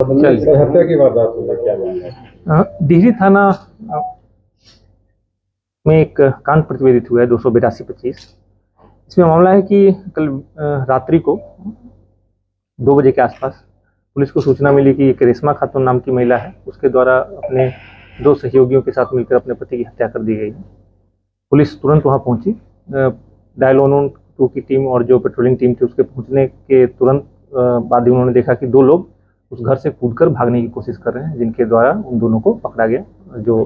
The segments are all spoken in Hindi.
चलिए, हत्या की वारदात हुई है, क्या मामला है? डिहरी थाना में एक कांड प्रतिवेदित हुआ है 282-25। इसमें मामला है कि कल रात्रि को 2 बजे के आसपास पुलिस को सूचना मिली कि एक रेशमा खातून नाम की महिला है, उसके द्वारा अपने 2 सहयोगियों के साथ मिलकर अपने पति की हत्या कर दी गई है। पुलिस तुरंत वहां पहुंची। डायल 112 की टीम और जो पेट्रोलिंग टीम थी उसके पहुंचने के तुरंत बाद ही उन्होंने देखा कि 2 लोग उस घर से कूदकर भागने की कोशिश कर रहे हैं, जिनके द्वारा उन दोनों को पकड़ा गया, जो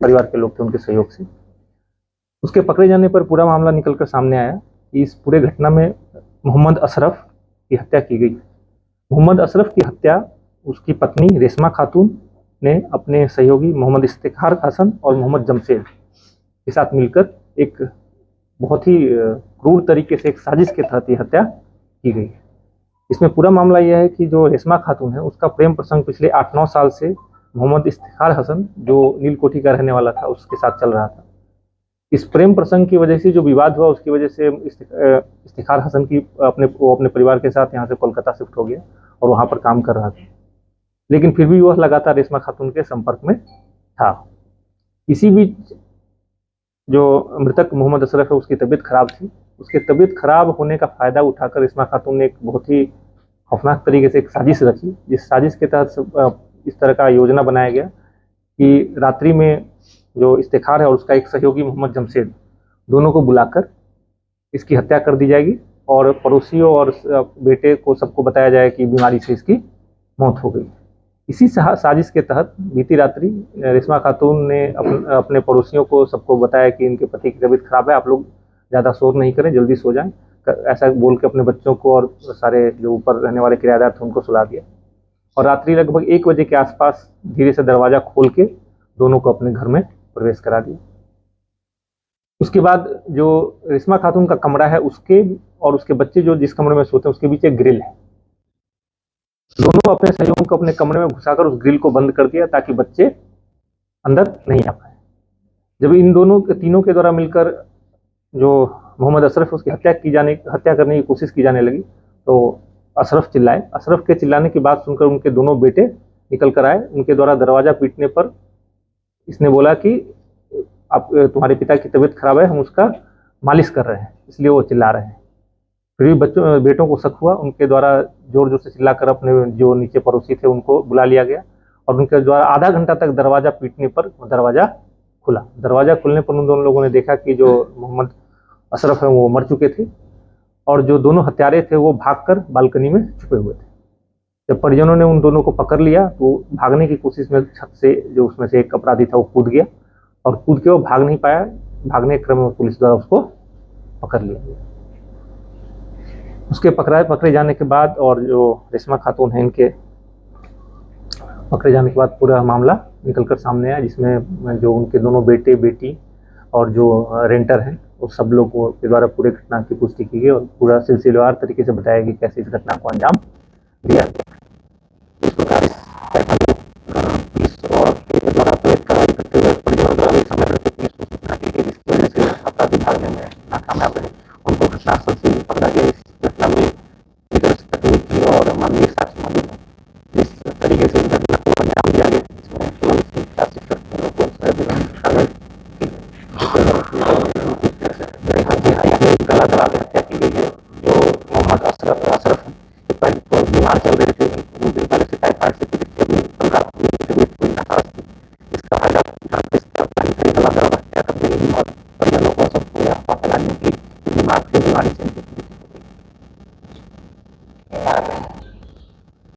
परिवार के लोग थे उनके सहयोग से। उसके पकड़े जाने पर पूरा मामला निकलकर सामने आया कि इस पूरे घटना में मोहम्मद अशरफ की हत्या की गई। मोहम्मद अशरफ की हत्या उसकी पत्नी रेशमा खातून ने अपने सहयोगी मोहम्मद इफ्तिखार हसन और मोहम्मद जमशेद के साथ मिलकर एक बहुत ही क्रूर तरीके से एक साजिश के तहत ये हत्या की गई। इसमें पूरा मामला यह है कि जो रेशमा खातून है उसका प्रेम प्रसंग पिछले 8-9 साल से मोहम्मद इफ्तिखार हसन, जो नीलकोठी का रहने वाला था, उसके साथ चल रहा था। इस प्रेम प्रसंग की वजह से जो विवाद हुआ, उसकी वजह से इफ्तिखार हसन की वो अपने परिवार के साथ यहाँ से कोलकाता शिफ्ट हो गया और वहाँ पर काम कर रहा था, लेकिन फिर भी वह लगातार रेशमा खातून के संपर्क में था। इसी बीच जो मृतक मोहम्मद अशरफ है उसकी तबीयत खराब थी। उसके तबीयत खराब होने का फायदा उठाकर रेशमा खातून ने एक बहुत ही खौफनाक तरीके से एक साजिश रची, जिस साजिश के तहत इस तरह का योजना बनाया गया कि रात्रि में जो इफ्तिखार है और उसका एक सहयोगी मोहम्मद जमशेद, दोनों को बुलाकर इसकी हत्या कर दी जाएगी और पड़ोसियों और बेटे को सबको बताया जाए कि बीमारी से इसकी मौत हो गई। इसी साजिश के तहत बीती रात्रि रेशमा खातून ने अपने पड़ोसियों को सबको बताया कि इनके पति की तबीयत खराब है, आप लोग ज़्यादा शोर नहीं करें, जल्दी सो जाएं। ऐसा बोल के अपने बच्चों को और सारे जो ऊपर रहने वाले किराएदार थे उनको सुला दिया और रात्रि लगभग 1 बजे के आसपास धीरे से दरवाजा खोल के दोनों को अपने घर में प्रवेश करा दिया। उसके बाद जो रेशमा खातून का कमरा है, उसके और उसके बच्चे जो जिस कमरे में सोते हैं उसके बीच एक ग्रिल है। दोनों अपने सहयोगियों को अपने कमरे में घुसाकर उस ग्रिल को बंद कर दिया ताकि बच्चे अंदर नहीं आ पाए। जब इन तीनों के द्वारा मिलकर जो मोहम्मद अशरफ उसकी हत्या करने की कोशिश की जाने लगी, तो अशरफ चिल्लाए। अशरफ के चिल्लाने की बात सुनकर उनके दोनों बेटे निकल कर आए। उनके द्वारा दरवाजा पीटने पर इसने बोला कि आप तुम्हारे पिता की तबीयत खराब है, हम उसका मालिश कर रहे हैं, इसलिए वो चिल्ला रहे हैं। फिर भी बेटों को शक हुआ, उनके द्वारा जोर जोर से चिल्लाकर अपने जो नीचे पड़ोसी थे उनको बुला लिया गया और उनके द्वारा आधा घंटा तक दरवाजा पीटने पर दरवाजा खुला। दरवाजा खुलने पर उन दोनों लोगों ने देखा कि जो मोहम्मद अशरफ है वो मर चुके थे और जो दोनों हत्यारे थे वो भागकर बालकनी में छुपे हुए थे। जब परिजनों ने उन दोनों को पकड़ लिया तो भागने की कोशिश में छत से जो उसमें से एक अपराधी था वो कूद गया और कूद के वो भाग नहीं पाया। भागने के क्रम में पुलिस द्वारा उसको पकड़ लिया गया। उसके पकड़े जाने के बाद और जो रेशमा खातून है, इनके पकड़े जाने के बाद पूरा मामला निकलकर सामने आया, जिसमें जो उनके दोनों बेटे बेटी और जो रेंटर हैं वो सब लोगों के द्वारा पूरे घटना की पुष्टि की गई और पूरा सिलसिलेवार तरीके से बताया कि कैसे इस घटना को अंजाम दिया गया।